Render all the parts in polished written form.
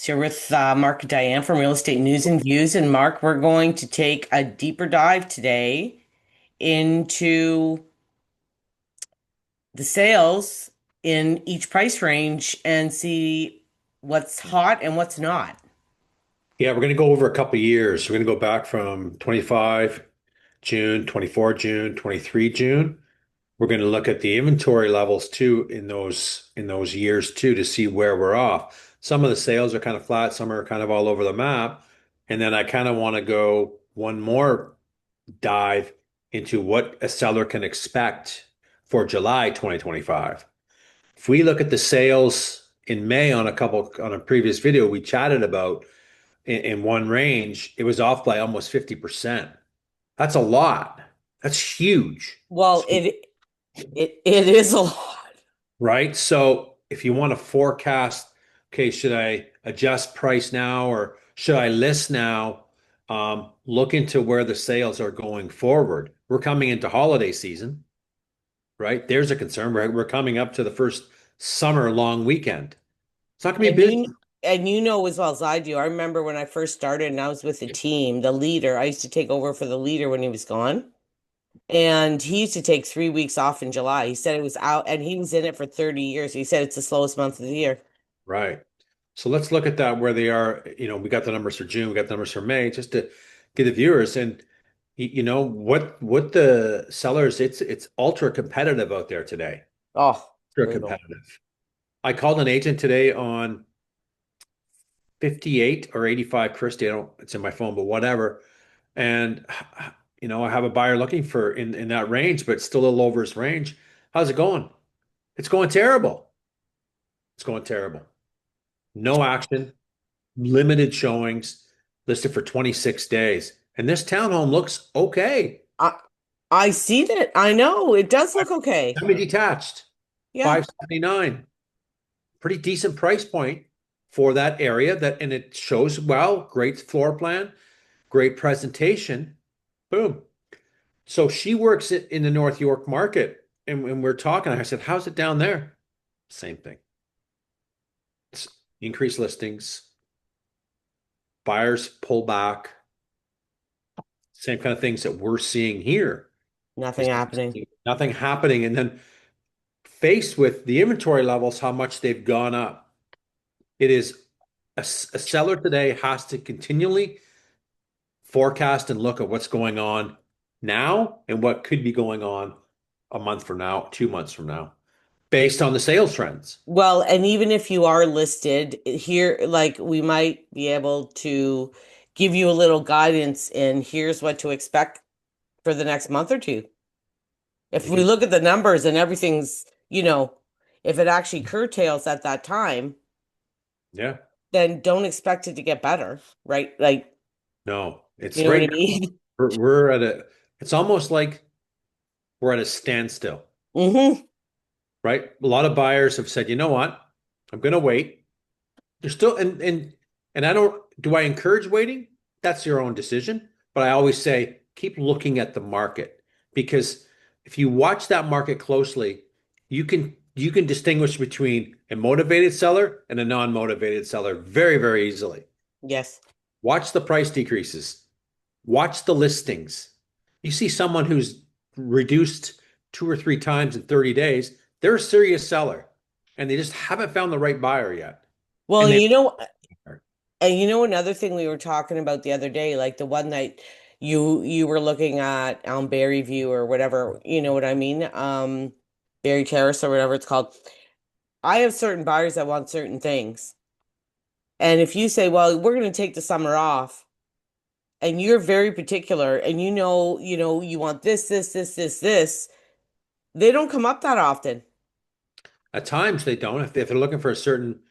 Here with Mark and Diane from Real Estate News and Views. And Mark, we're going to take a deeper dive today into the sales in each price range and see what's hot and what's not. Yeah, we're going to go over a couple of years. We're going to go back from 25 June, 24 June, 23 June. We're going to look at the inventory levels too in those years too to see where we're off. Some of the sales are kind of flat, some are kind of all over the map. And then I kind of want to go one more dive into what a seller can expect for July 2025. If we look at the sales in May on a previous video we chatted about in one range, it was off by almost 50%. That's a lot. That's huge. Well, it is a lot. Right? So if you want to forecast, okay, should I adjust price now or should I list now? Look into where the sales are going forward. We're coming into holiday season, right? There's a concern. We're coming up to the first summer long weekend. It's not going to And be busy. you know as well as I do. I remember when I first started and I was with the team, the leader, I used to take over for the leader when he was gone. And he used to take 3 weeks off in July. He said it was out and he was in it for 30 years. He said it's the slowest month of the year. Right. So let's look at that where they are. We got the numbers for June, we got the numbers for May, just to give the viewers and what the sellers, it's ultra competitive out there today. Oh, Ultra brutal. competitive. I called an agent today on 58 or 85 Christie. I don't, it's in my phone, but whatever. And I have a buyer looking for in that range, but still a little over his range. How's it going? It's going terrible. It's going terrible. No action, limited showings, listed for 26 days. And this townhome looks okay. I I see that. I know it does look okay. Semi-detached, Yeah. 579. Pretty decent price point for that area that, and it shows well, great floor plan, great presentation. Boom. So she works in the North York market, and we're talking. I said, "How's it down there?" Same thing. It's increased listings, buyers pull back, same kind of things that we're seeing here. Nothing Is happening. nothing happening, and then faced with the inventory levels, how much they've gone up. It is a seller today has to continually forecast and look at what's going on now and what could be going on a month from now, 2 months from now, based on the sales trends. Well, and even if you are listed here, like we might be able to give you a little guidance in here's what to expect for the next month or two. If You we can, look at the numbers and everything's, if it actually curtails at that time, yeah, then don't expect it to get better, right? Like, no, you it's know what right I now. mean? We're at it's almost like we're at a standstill, Hmm. right? A lot of buyers have said, you know what? I'm going to wait. They're still, and I don't, do I encourage waiting? That's your own decision. But I always say, keep looking at the market because if you watch that market closely, you can distinguish between a motivated seller and a non-motivated seller very, very easily. Yes. Watch the price decreases. Watch the listings. You see someone who's reduced two or three times in 30 days, they're a serious seller and they just haven't found the right buyer yet. Well, And they and another thing we were talking about the other day, like the one that you were looking at Barrie View or whatever, you know what I mean? Barrie Terrace or whatever it's called. I have certain buyers that want certain things. And if you say, well, we're going to take the summer off, and you're very particular and you want this, they don't come up that often. at times they don't. If they're looking for a certain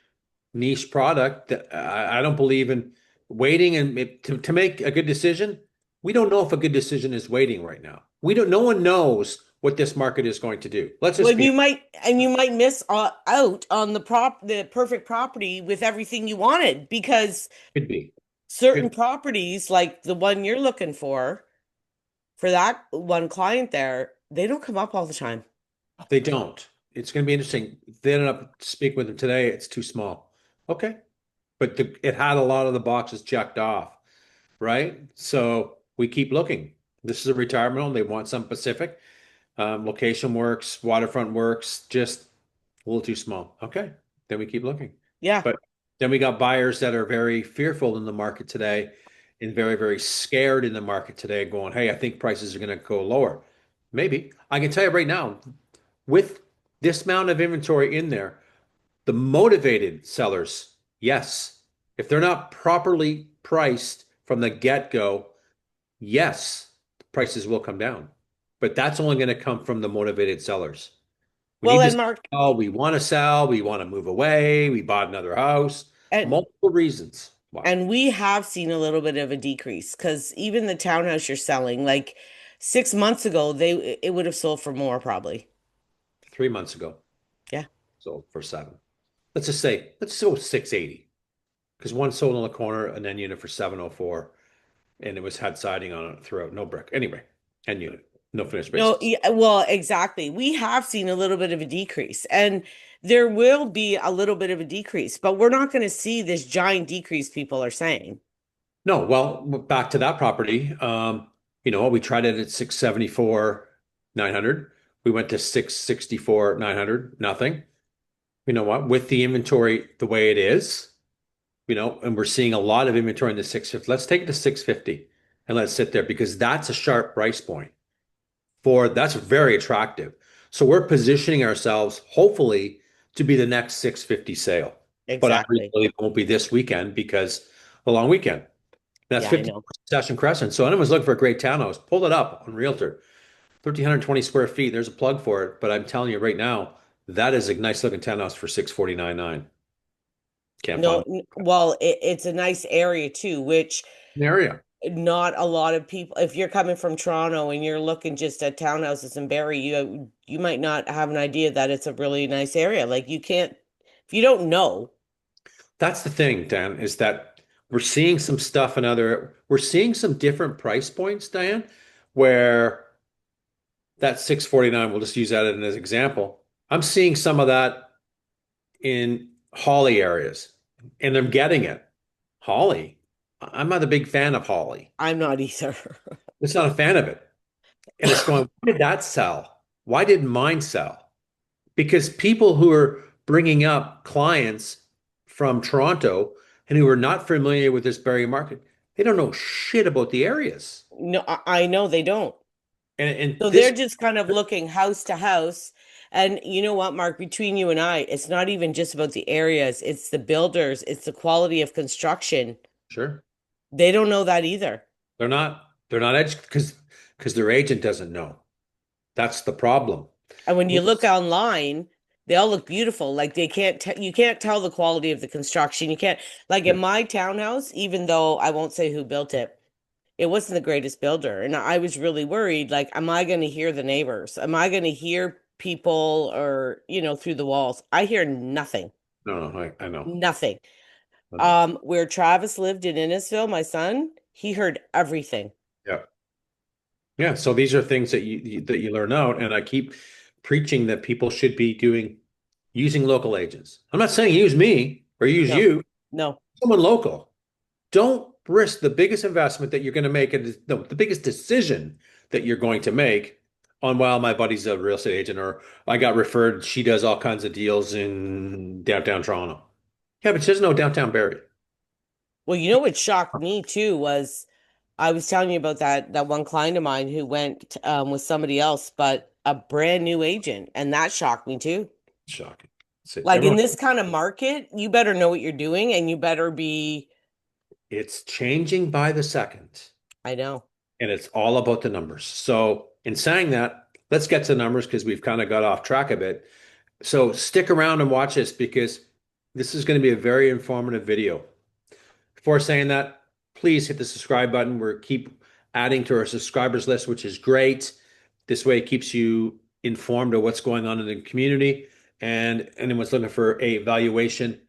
niche product, I don't believe in waiting and to make a good decision. We don't know if a good decision is waiting right now. We don't, no one knows what this market is going to do. Let's just When be, you might miss out on the perfect property with everything you wanted because could be, certain could, properties like the one you're looking for that one client there, they don't come up all the time. they don't. It's going to be interesting. They ended up speaking with them today. It's too small. Okay. but it had a lot of the boxes checked off, right? So we keep looking. This is a retirement home. They want some Pacific. Location works, waterfront works, just a little too small. Okay, then we keep looking. Yeah. But then we got buyers that are very fearful in the market today and very, very scared in the market today, going, hey, I think prices are going to go lower. Maybe. I can tell you right now, with this amount of inventory in there, the motivated sellers, yes. If they're not properly priced from the get-go, yes, prices will come down. But that's only going to come from the motivated sellers. We Well, need to and Mark, sell, we want to move away, we bought another house, and multiple reasons why. and we have seen a little bit of a decrease because even the townhouse you're selling, like 6 months ago, it would have sold for more probably. 3 months ago, Yeah. sold for seven. Let's go 680 because one sold on the corner and then unit for 704 and it was had siding on it throughout, no brick. Anyway, and unit, no finished No, basis. yeah, well, exactly. We have seen a little bit of a decrease, and there will be a little bit of a decrease, but we're not going to see this giant decrease people are saying. No, well, back to that property. We tried it at 674, 900. We went to 664, 900, nothing. You know what? With the inventory the way it is, and we're seeing a lot of inventory in the 650. Let's take it to 650 and let's sit there because that's a sharp price point for that's very attractive. So we're positioning ourselves hopefully to be the next 650 sale. But I really Exactly. believe it won't be this weekend because a long weekend. That's Yeah, I 50 know. Session Crescent. So anyone's looking for a great townhouse, pull it up on Realtor. 1,320 square feet. There's a plug for it. But I'm telling you right now, that is a nice looking townhouse for 649.9. Can't No, find well, it's a nice area too, which an area. not a lot of people, if you're coming from Toronto and you're looking just at townhouses in Barrie, you might not have an idea that it's a really nice area. Like you can't, if you don't know. That's the thing, Dan, is that we're seeing some different price points, Diane, where that 649, we'll just use that as an example. I'm seeing some of that in Holly areas, and I'm getting it. Holly, I'm not a big fan of Holly. I'm not either. It's not a fan of it. And it's going, why did that sell? Why didn't mine sell? Because people who are bringing up clients from Toronto and who are not familiar with this Barrie market, they don't know shit about the areas. No, I know they don't. And So they're this, just kind of looking house to house. And you know what, Mark, between you and I, it's not even just about the areas, it's the builders, it's the quality of construction. sure, They don't know that either. they're not educated because their agent doesn't know. That's the problem. And when you We're- look online, they all look beautiful. Like they can't you can't tell the quality of the construction. You can't like in yeah, my townhouse, even though I won't say who built it, it wasn't the greatest builder. And I was really worried, like, am I going to hear the neighbors? Am I going to hear people or, through the walls? I hear nothing. no, no, I know. Nothing. I know. Where Travis lived in Innisfil, my son, he heard everything. Yeah. Yeah. So these are things that you learn out. And I keep preaching that people should be using local agents. I'm not saying use me or use No, you, no, someone local. Don't risk the biggest investment that you're going to make, and no, the biggest decision that you're going to make on, well, my buddy's a real estate agent, or I got referred, she does all kinds of deals in downtown Toronto. Yeah, but she doesn't know downtown Barrie. well, what shocked me too was I was telling you about that one client of mine who went with somebody else, but a brand new agent, and that shocked me too. Shocking. So Like in everyone, this kind of market, you better know what you're doing, and you better be. it's changing by the second, I know. and it's all about the numbers. So, in saying that, let's get to the numbers because we've kind of got off track a bit. So, stick around and watch this because this is going to be a very informative video. Before saying that, please hit the subscribe button. We're keep adding to our subscribers list, which is great. This way it keeps you informed of what's going on in the community. And anyone's looking for a valuation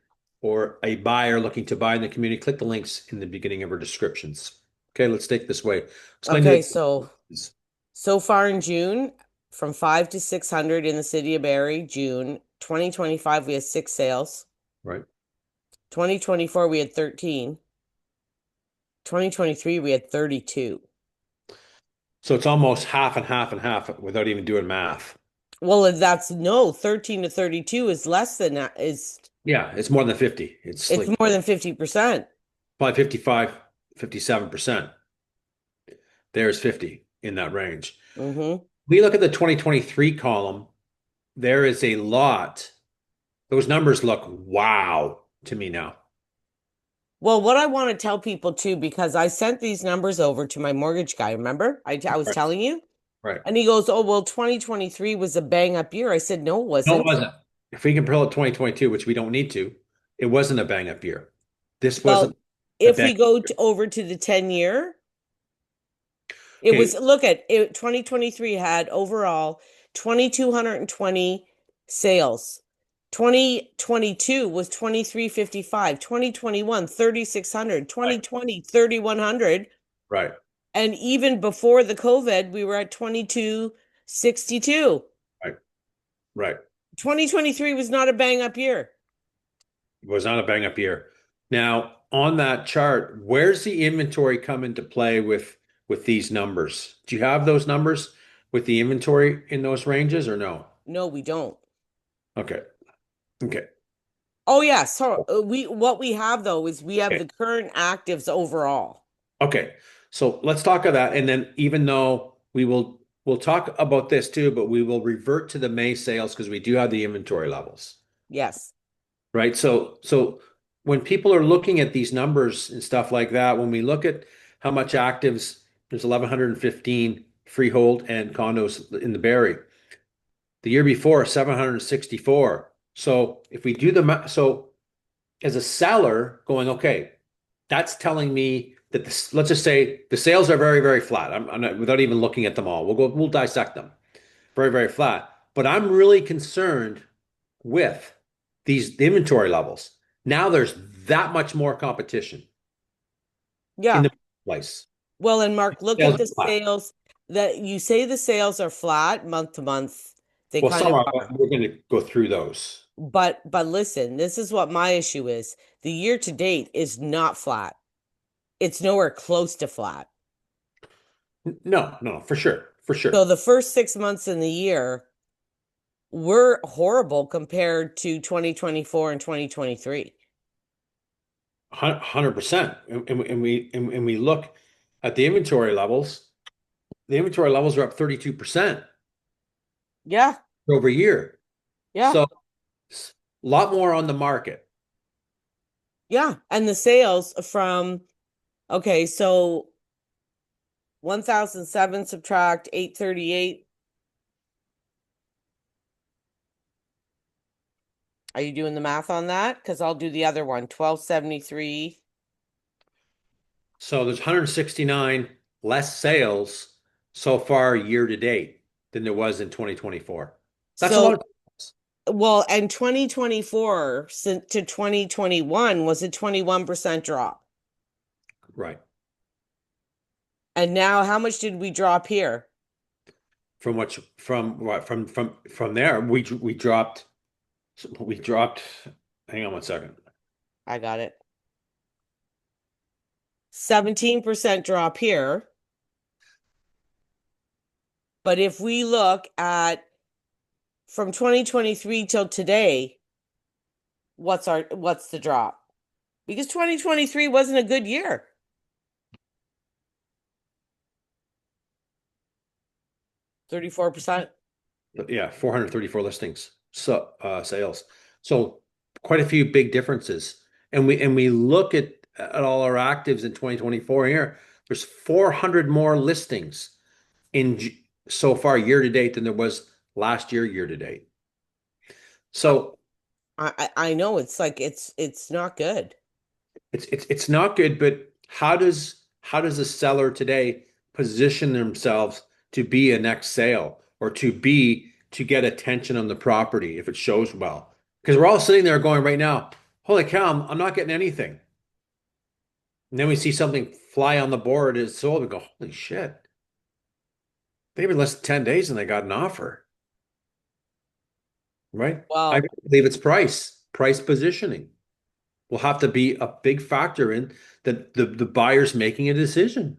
or a buyer looking to buy in the community, click the links in the beginning of our descriptions. Okay, let's take this way. Explain to Okay, the so far in June, from 5 to 600 in the city of Barrie, June 2025, we had 6 sales. right. 2024 we had 13. 2023 we had 32. So it's almost half and half and half without even doing math. Well, if that's no, 13 to 32 is less than that, is Yeah, it's more than 50. It's it's like more than 50%. probably 55, 57%. There's 50 in that range. Mm-hmm. We look at the 2023 column, there is a lot. Those numbers look wow to me now. Well, what I want to tell people too, because I sent these numbers over to my mortgage guy, remember? I was Right. telling you? Right. And he goes, "Oh, well, 2023 was a bang up year." I said, "No, it No, it wasn't." wasn't. If we compare it to 2022, which we don't need to, it wasn't a bang up year. This wasn't Well, a if bang we go up year. over to the 10-year, it was, Okay, look at it, 2023 had overall 2,220 sales. 2022 was 2,355, 2021 3,600, right, 2020 3,100, right, and even before the COVID, we were at 2,262. right, right. 2023 was not a bang up year. It was not a bang up year. Now, on that chart, where's the inventory come into play with these numbers? Do you have those numbers with the inventory in those ranges or no? No, we don't. Okay. Okay. Oh yeah, so we what we have though is we have Okay. the current actives overall. Okay. So let's talk of that. And then even though we'll talk about this too, but we will revert to the May sales because we do have the inventory levels. Yes. Right? So when people are looking at these numbers and stuff like that, when we look at how much actives, there's 1,115 freehold and condos in the Barrie. The year before, 764. So if we do the so as a seller going, okay, that's telling me that this, let's just say the sales are very, very flat. I'm not, without even looking at them all. We'll dissect them. Very, very flat. But I'm really concerned with these inventory levels. Now there's that much more competition in Yeah. the place. Well, and Mark, look Sales at are the flat. sales that you say the sales are flat month to month. They Well, kind some of are, are. we're going to go through those. But listen, this is what my issue is. The year to date is not flat. It's nowhere close to flat. No, no, for sure. For So sure. the first 6 months in the year were horrible compared to 2024 and 2023. 100%. And we look at the inventory levels. The inventory levels are up 32% Yeah. over year. Yeah. So a lot more on the market. Yeah. And the sales from, okay, so 1,007 subtract 838. Are you doing the math on that? Because I'll do the other one. 1,273. So there's 169 less sales so far year to date than there was in 2024. That's a lot So, of well, and 2024 to 2021 was a 21% drop. right. And now how much did we drop here? From there we dropped hang on one second. I got it. 17% drop here. But if we look at from 2023 till today, what's the drop? Because 2023 wasn't a good year. 34%. Yeah, 434 listings. So sales. So quite a few big differences. And we look at all our actives in 2024 here. There's 400 more listings in so far year to date than there was last year to date. So I know it's not good. it's not good, but how does a seller today position themselves to be a next sale or to get attention on the property if it shows well? Because we're all sitting there going right now, holy cow, I'm not getting anything. And then we see something fly on the board is sold and go, holy shit. They've been less than 10 days and they got an offer, right? I Well, believe it's price positioning. will have to be a big factor in the buyers making a decision.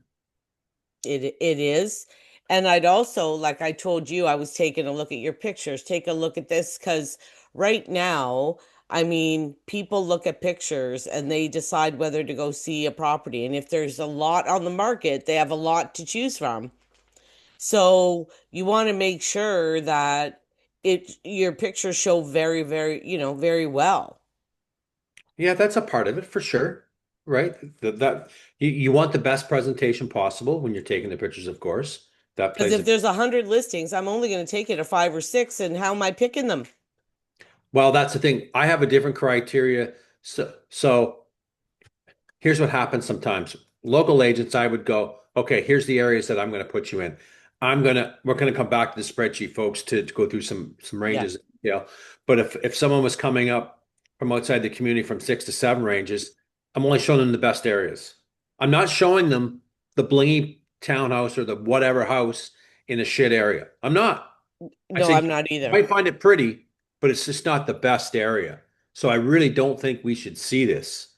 It is. And I'd also, like I told you, I was taking a look at your pictures. Take a look at this because right now, I mean, people look at pictures and they decide whether to go see a property. And if there's a lot on the market, they have a lot to choose from. So you want to make sure that your pictures show very, very, very well. Yeah, that's a part of it for sure, right? That you want the best presentation possible when you're taking the pictures, of course. That Because plays if a there's 100 listings, I'm only going to take it a five or six, and how am I picking them? well, that's the thing. I have a different criteria. So here's what happens sometimes. Local agents, I would go, okay, here's the areas that I'm going to put you in. We're gonna come back to the spreadsheet, folks, to go through some Yeah. ranges. But if someone was coming up from outside the community from 6 to 7 ranges, I'm only showing them the best areas. I'm not showing them the blingy townhouse or the whatever house in a shit area. I'm not. I No, say I'm you not either. might find it pretty, but it's just not the best area. So I really don't think we should see this.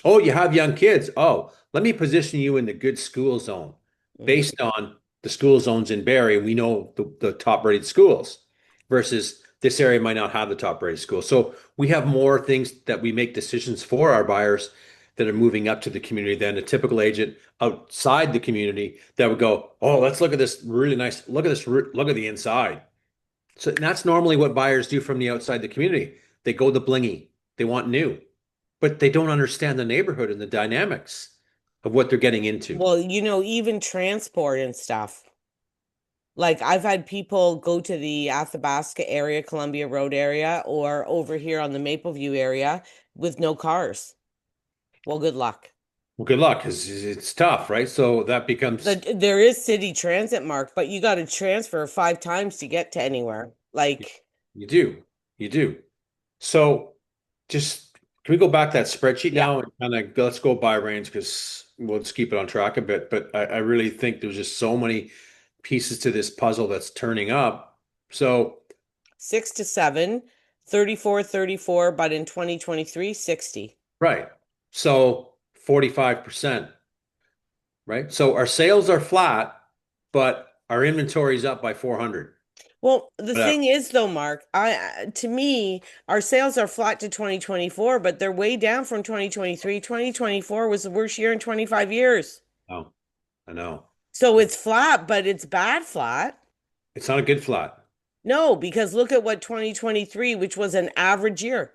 Oh, you have young kids. Oh, let me position you in the good school zone Hmm. based on the school zones in Barrie. We know the top rated schools versus this area might not have the top rated schools. So we have more things that we make decisions for our buyers that are moving up to the community than a typical agent outside the community that would go, oh, let's look at this really nice. Look at this. Look at the inside. So that's normally what buyers do from the outside the community. They go the blingy. They want new, but they don't understand the neighborhood and the dynamics of what they're getting into. Well, even transport and stuff. Like I've had people go to the Athabasca area, Columbia Road area, or over here on the Mapleview area with no cars. Well, good luck. Well, good luck because it's tough, right? So that becomes There is city transit, Mark, but you got to transfer 5 times to get to anywhere. Like, you do, you do. So just can we go back to that spreadsheet yeah, now and kind of let's go by range because we'll just keep it on track a bit. But I really think there's just so many pieces to this puzzle that's turning up. So 6 to 7, 34, 34, but in 2023, 60. right. So 45%, right? So our sales are flat, but our inventory is up by 400. Well, the Whatever. thing is though, Mark, to me, our sales are flat to 2024, but they're way down from 2023. 2024 was the worst year in 25 years. Oh, I know. So it's flat, but it's bad flat. It's not a good flat. No, because look at what 2023, which was an average year.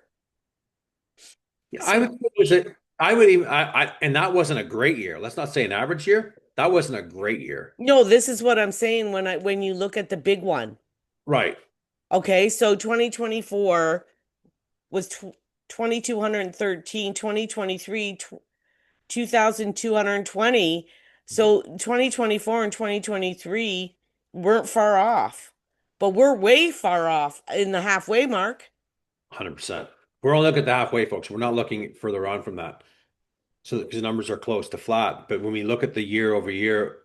Yeah, I would So, say it was a, I would even, and that wasn't a great year. Let's not say an average year. That wasn't a great year. no, this is what I'm saying when you look at the big one. Right. Okay, so 2024 was 2213, 2023 2,220. So 2024 and 2023 weren't far off, but we're way far off in the halfway mark. 100%. We're only looking at the halfway, folks. We're not looking further on from that. So because the numbers are close to flat. But when we look at the year over year,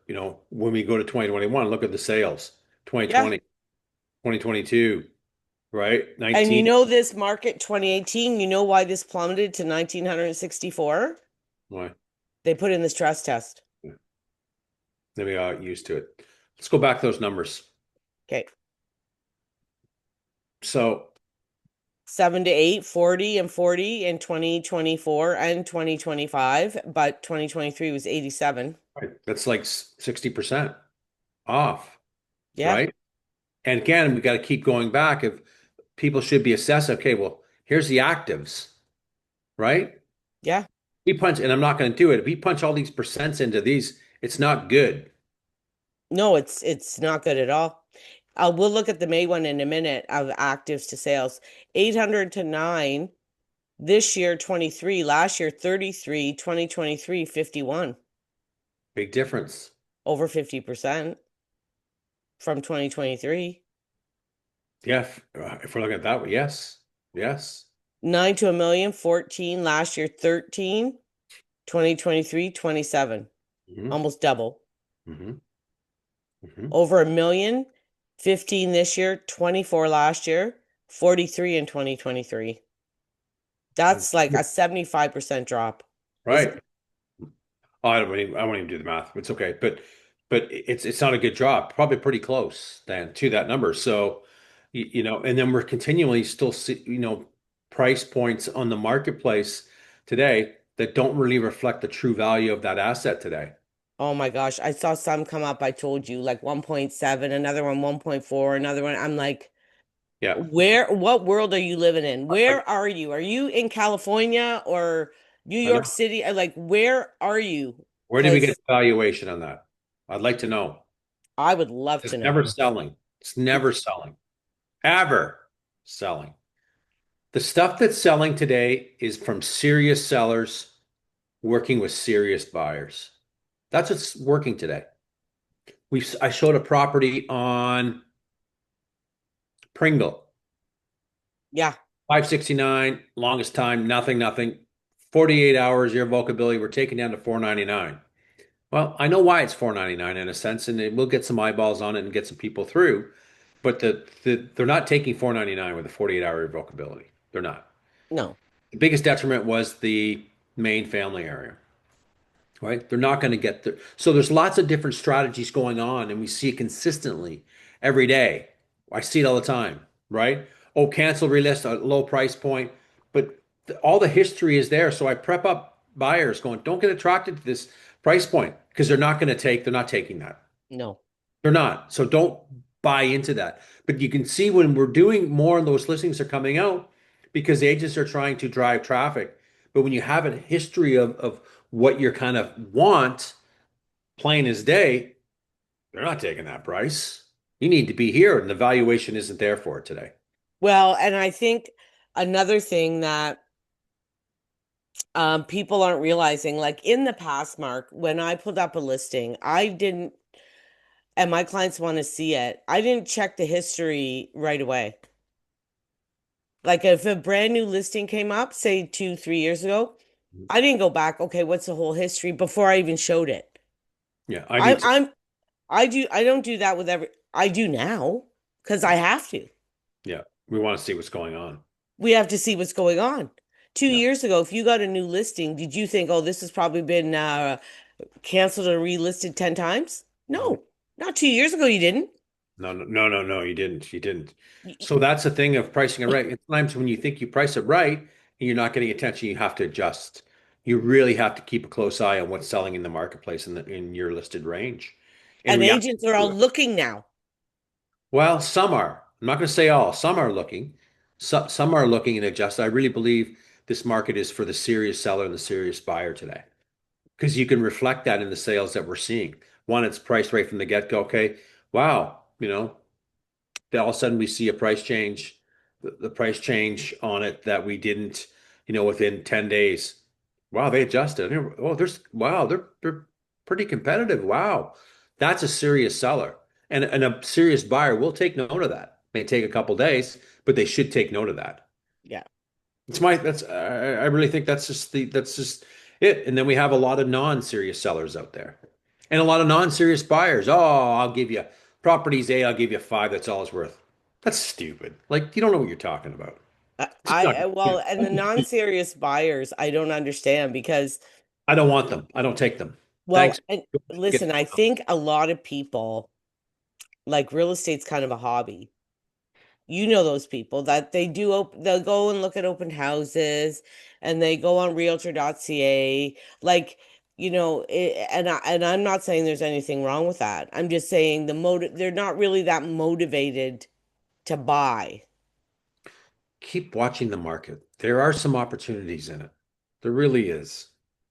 when we go to 2021, look at the sales. Yeah. 2020, 2022, right? And 19. this market 2018, why this plummeted to 1,964? Why? They put in the stress test. Maybe I got used to it. Let's go back to those numbers. Okay. So 7 to 8, 40 and 40 in 2024 and 2025, but 2023 was 87. right, that's like 60% off, Yeah. right? And again, we got to keep going back. If people should be assessed, okay, well, here's the actives, right? Yeah. We punch, and I'm not going to do it. If we punch all these percents into these, it's not good. No, it's not good at all. We'll look at the May one in a minute of actives to sales. 800 to 9 this year 23, last year 33, 2023 51, Big difference. over 50% from 2023. Yeah, if we're looking at that way, yes, yes. 9 to a million 14, last year 13, 2023 27, Hmm. almost double. Hmm. Hmm. Over a million 15 this year, 24 last year, 43 in 2023. That's like a 75% drop, isn't Right. Oh, I won't even do the math. It's okay. But it's not a good drop. Probably pretty close then to that number. So, and then we're continually still see, price points on the marketplace today that don't really reflect the true value of that asset today. Oh my gosh, I saw some come up. I told you like 1.7, another one 1.4, another one. I'm like, Yeah. what world are you living in? I, Where are you? Are you in California or New I York know. City? Like, where are you? Where do we get Because the valuation on that? I'd like to know. I would love It's to know. never selling. It's never selling. Ever selling. The stuff that's selling today is from serious sellers working with serious buyers. That's what's working today. I showed a property on Pringle, Yeah, 569, longest time, nothing. 48 hours irrevocability. We're taking down to 499. Well, I know why it's 499 in a sense, and we'll get some eyeballs on it and get some people through. But they're not taking 499 with a 48-hour revocability. They're not. no. The biggest detriment was the main family area, right? They're not going to get there. So there's lots of different strategies going on, and we see it consistently every day. I see it all the time, right? Oh, cancel, relist, a low price point. But all the history is there. So I prep up buyers going, don't get attracted to this price point because they're not taking that. No. They're not. So don't buy into that. But you can see when we're doing more and those listings are coming out because agents are trying to drive traffic. But when you have a history of what you kind of want, plain as day, they're not taking that price. You need to be here, and the valuation isn't there for it today. Well, and I think another thing that people aren't realizing, like in the past, Mark, when I pulled up a listing, I didn't, and my clients want to see it, I didn't check the history right away. Like if a brand new listing came up, say 2, 3 years ago, I didn't go back, okay, what's the whole history before I even showed it. Yeah, I do I, too. I'm, I don't do that with I do now because I have to. Yeah, we want to see what's going on. We have to see what's going on. Two Yeah. years ago, if you got a new listing, did you think, oh, this has probably been canceled or relisted 10 times? Mhm. No, not 2 years ago, you didn't. No, you didn't. You didn't. Y- So that's the thing of pricing it right. At times when you think you price it right and you're not getting attention, you have to adjust. You really have to keep a close eye on what's selling in the marketplace in your listed range and And react agents are to all it. looking now. Well, some are. I'm not going to say all. Some are looking. Some are looking and adjust. I really believe this market is for the serious seller and the serious buyer today because you can reflect that in the sales that we're seeing. One, it's priced right from the get-go. Okay, wow, then all of a sudden we see a price change, the price change on it that we didn't, within 10 days. Wow, they adjusted. Oh, wow, they're pretty competitive. Wow. That's a serious seller. And a serious buyer will take note of that. May take a couple days, but they should take note of that. Yeah. I really think that's just it. And then we have a lot of non-serious sellers out there and a lot of non-serious buyers. Oh, I'll give you properties A, I'll give you five. That's all it's worth. That's stupid. Like you don't know what you're talking about. It's just not, Well, and the non-serious buyers, I don't understand because, I don't want them. I don't take them. well, Thanks. and Get listen, I think a lot of people like real estate's kind of a hobby. You know those people that they'll go and look at open houses and they go on realtor.ca like and I'm not saying there's anything wrong with that. I'm just saying they're not really that motivated to buy. keep watching the market. There are some opportunities in it. There really is.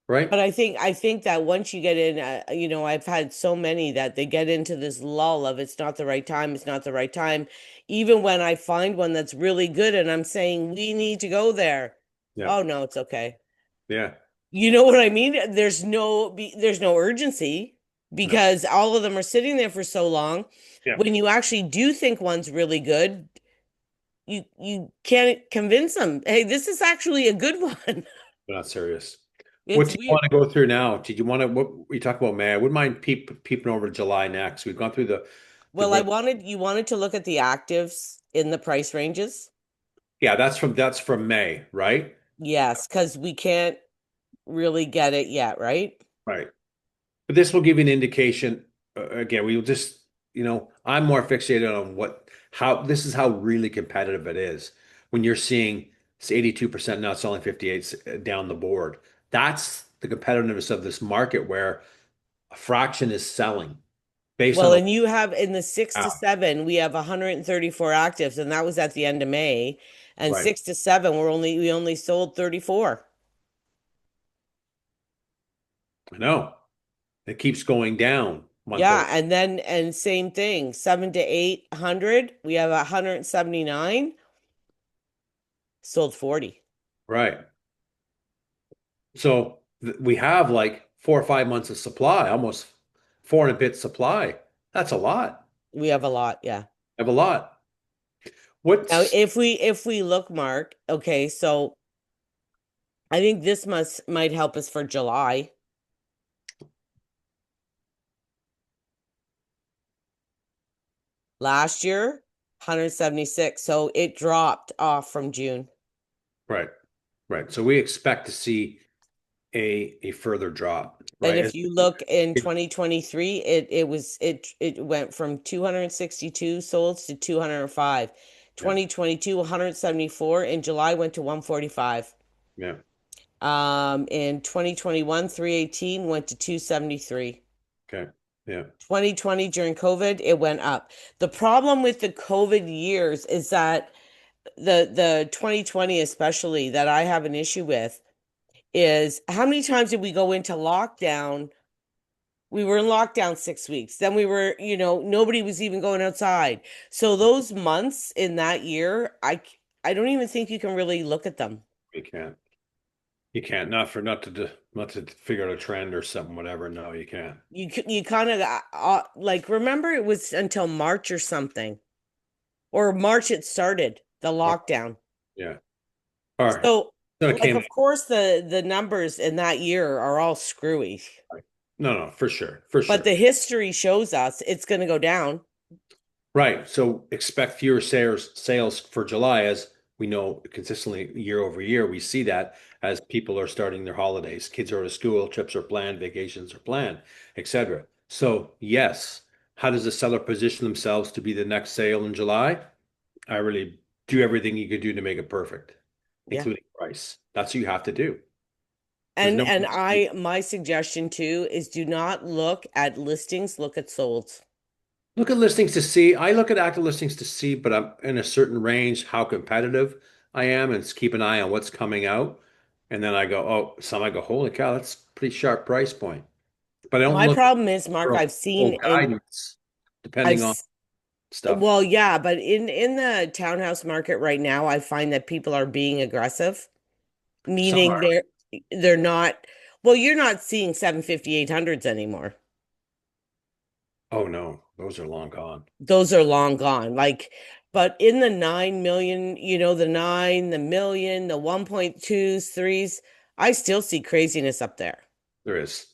Right? But I think that once you get in, I've had so many that they get into this lull of it's not the right time, it's not the right time. Even when I find one that's really good and I'm saying we need to go there. Yeah. Oh no, it's okay. Yeah. You know what I mean? There's no urgency No. because all of them are sitting there for so long. Yeah. When you actually do think one's really good, you can't convince them. Hey, this is actually a good one. They're not serious. What It's do you weird. want to go through now? Did you want to what we talked about May? I wouldn't mind peeping over to July next. We've gone through the Well, you wanted to look at the actives in the price ranges. yeah, that's from May, right? Yes, because we can't really get it yet, right? Right. But this will give you an indication. Again, we will just, I'm more fixated on how this is how really competitive it is when you're seeing it's 82% not selling 58 down the board. That's the competitiveness of this market where a fraction is selling based Well, on a and you have in the six to wow. seven, we have 134 actives, and that was at the end of May. And Right. 6 to 7, we only sold 34. I know. It keeps going down month Yeah, over. and same thing, 7 to 800, we have 179, sold 40. Right. So we have like 4 or 5 months of supply, almost four and a bit supply. That's a lot. We have a lot, yeah. I have a lot. Now, What's if we look, Mark, okay, so I think this might help us for July. Last year, 176, so it dropped off from June. right, right. So we expect to see a further drop, And right? if you look in 2023, it went from 262 sold to 205. Yeah, 2022, 174. In July went to 145. yeah, In 2021, 318 went to 273. okay, yeah, 2020 during COVID, it went up. The problem with the COVID years is that the 2020 especially that I have an issue with is how many times did we go into lockdown? We were in lockdown 6 weeks. Then nobody was even going outside. So those months in that year, I don't even think you can really look at them. you can't, you can't, not to figure out a trend or something, whatever. No, you can't. You kind of like remember it was until March or something, or March it started the Right, lockdown. yeah. All right. So Then it like came. of course the numbers in that year are all screwy, Right. No, no, for sure, for but sure. the history shows us it's going to go down. Right. So expect fewer sales for July, as we know consistently year over year. We see that as people are starting their holidays, kids are out of school, trips are planned, vacations are planned, etc. So yes, how does the seller position themselves to be the next sale in July? I really do everything you could do to make it perfect, Yeah. including price. That's what you have to do. There's And no and I my suggestion too is do not look at listings, look at solds. look at listings to see. I look at active listings to see, but I'm in a certain range, how competitive I am, and keep an eye on what's coming out. And then I go, oh, some I go, holy cow, that's a pretty sharp price point. But I don't My look problem is, Mark, for a I've seen full in guidance, I've depending on s- stuff. well, yeah, but in the townhouse market right now, I find that people are being aggressive, Some meaning are, they're not, well, you're not seeing 750 800s anymore. oh no, those are long gone. Those are long gone. Like, but in the 9 million, the 9, the million, the 1.2s, threes, I still see craziness up there. There is.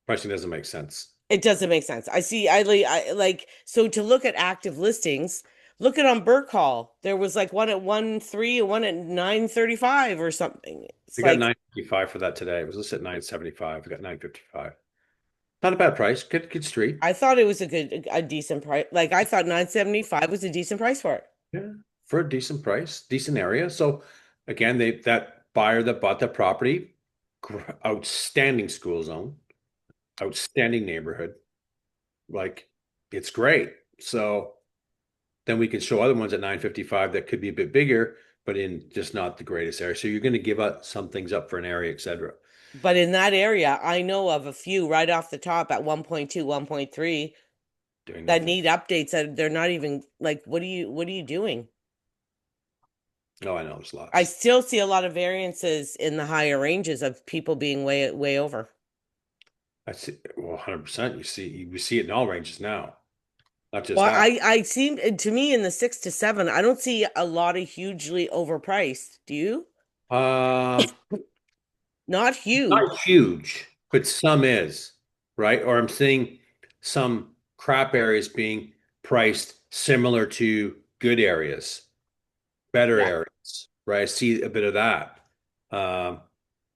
Pricing doesn't make sense. It doesn't make sense. I like, so to look at active listings, look at on Burke Hall. There was like one at 1.3 and one at 9.35 or something. It's We got like 955 for that today. It was listed at 975. We got 955. Not a bad price. Good street. I thought it was a decent price. Like I thought 9.75 was a decent price for it. Yeah, for a decent price, decent area. So again, that buyer that bought that property, outstanding school zone, outstanding neighborhood. Like it's great. So then we can show other ones at 955 that could be a bit bigger, but in just not the greatest area. So you're going to give up some things up for an area, etc. But in that area, I know of a few right off the top at 1.2, 1.3 Doing that nothing. need updates that they're not even like, what are you doing? No, I know there's I lots. still see a lot of variances in the higher ranges of people being way over. I see. Well, 100%. We see it in all ranges now. Not just Well, that. I seem to me in the 6 to 7, I don't see a lot of hugely overpriced. Do you? Um, Not huge. Not huge, but some is, right? Or I'm seeing some crap areas being priced similar to good areas, better Yeah. areas, right? I see a bit of that. Um,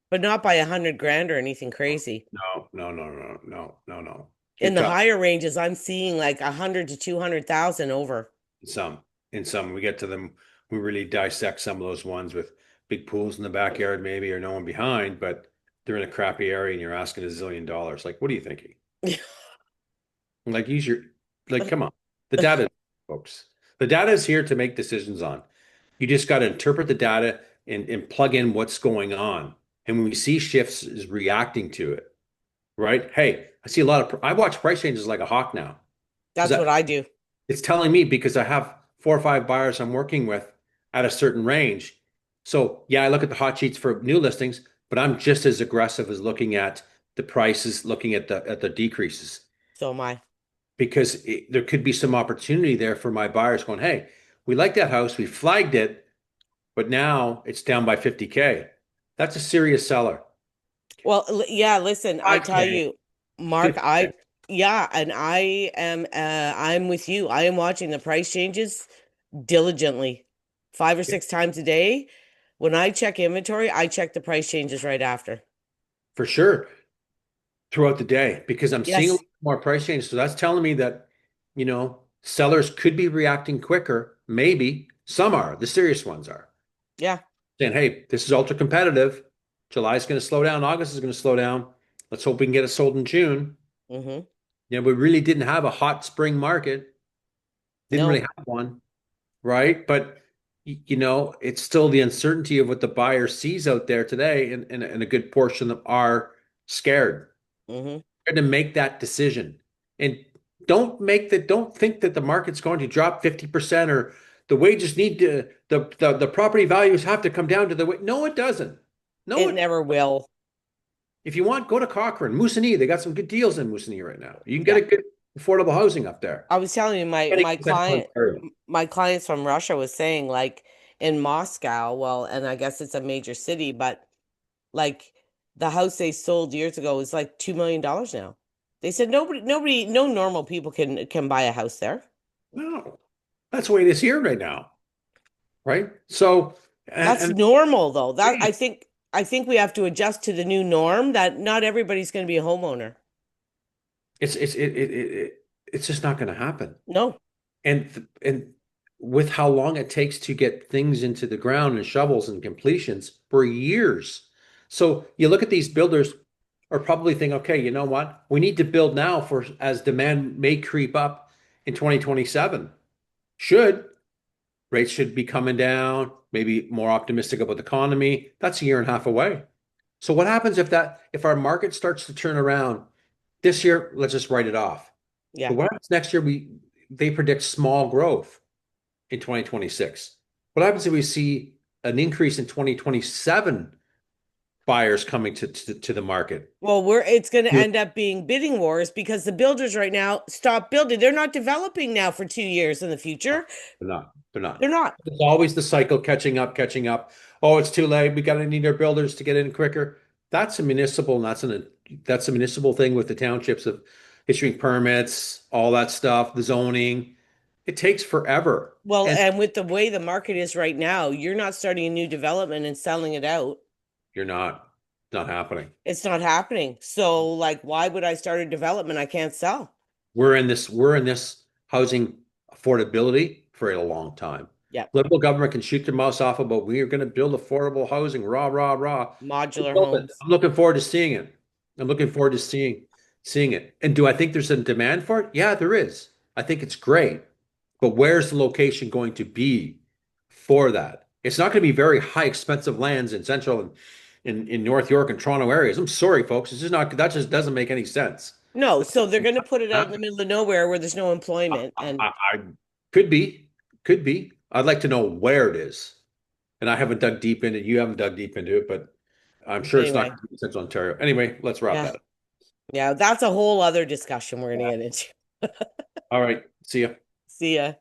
but not by 100 grand or anything crazy. no, no, no, no, no, no, no. In It's the up higher ranges, I'm seeing like 100 to 200,000 over. in some. In some, we get to them, we really dissect some of those ones with big pools in the backyard, maybe, or no one behind, but they're in a crappy area and you're asking $1 zillion. Like, what are you thinking? Like, use your, like, come on. The data, folks. The data is here to make decisions on. You just got to interpret the data and plug in what's going on. And when we see shifts, is reacting to it, right? Hey, I see a lot of, I watch price changes like a hawk now because That's what I do. it's telling me because I have 4 or 5 buyers I'm working with at a certain range. So yeah, I look at the hot sheets for new listings, but I'm just as aggressive as looking at the prices, looking at the decreases So am I. because there could be some opportunity there for my buyers going, hey, we like that house, we flagged it, but now it's down by 50K. That's a serious seller. Well, yeah, listen, I tell 5K, you, Mark, 50K. yeah, and I'm with you. I am watching the price changes diligently 5 or 6 times a day. When I check inventory, I check the price changes right after. For sure throughout the day because I'm seeing a Yes. little more price change. So that's telling me that, sellers could be reacting quicker. Maybe some are, the serious ones are Yeah. saying, hey, this is ultra competitive. July is going to slow down. August is going to slow down. Let's hope we can get it sold in June. Mm-hmm. We really didn't have a hot spring market. Didn't really No. have one, right? But it's still the uncertainty of what the buyer sees out there today, and a good portion of them are scared Mm-hmm. to make that decision. And don't think that the market's going to drop 50% or the wages need to the property values have to come down to the way. No, it doesn't. No, It never will. if you want, go to Cochrane, Moosonee. They got some good deals in Moosonee right now. You can get Yeah. a good affordable housing up there. I was telling you, my Getting my to Central client, Ontario. my clients from Russia was saying like in Moscow, well, and I guess it's a major city, but like the house they sold years ago is like $2 million now. They said nobody, no normal people can buy a house there. No, that's the way it is here right now, right? So, That's and normal though. That I think we have to adjust to the new norm that not everybody's going to be a homeowner. it's just not going to happen. No. And with how long it takes to get things into the ground and shovels and completions for years. So you look at these builders are probably thinking, okay, you know what? We need to build now for as demand may creep up in 2027. Should rates should be coming down, maybe more optimistic about the economy. That's a year and a half away. So what happens if our market starts to turn around this year? Let's just write it off. But Yeah. what happens next year? They predict small growth in 2026. What happens if we see an increase in 2027 buyers coming to the market? Well, it's going to They're end up being bidding wars because the builders right now stop building. They're not developing now for 2 years in the future. not. They're They're not. not. It's always the cycle catching up, catching up. Oh, it's too late. We got to need our builders to get in quicker. That's a municipal, and that's a municipal thing with the townships of issuing permits, all that stuff, the zoning. It takes forever. Well, And and with the way the market is right now, you're not starting a new development and selling it out. you're not, not happening. It's not happening. So, like, why would I start a development I can't sell? We're in this housing affordability for a long time. Yeah. Liberal government can shoot their mouths off about we are going to build affordable housing, rah, rah, rah. Modular Build it. homes. I'm looking forward to seeing it. I'm looking forward to seeing it. And do I think there's a demand for it? Yeah, there is. I think it's great. But where's the location going to be for that? It's not going to be very high expensive lands in central and in North York and Toronto areas. I'm sorry, folks. It's just not that just doesn't make any sense. No, so they're going to put it out in the middle of nowhere where there's no employment. And I could be, could be. I'd like to know where it is. And I haven't dug deep into it. You haven't dug deep into it, but I'm sure it's not anyway, going to be in Central Ontario. Anyway, let's wrap yeah. that up. Yeah, that's a whole other discussion we're going to get into. All right. See ya. See ya.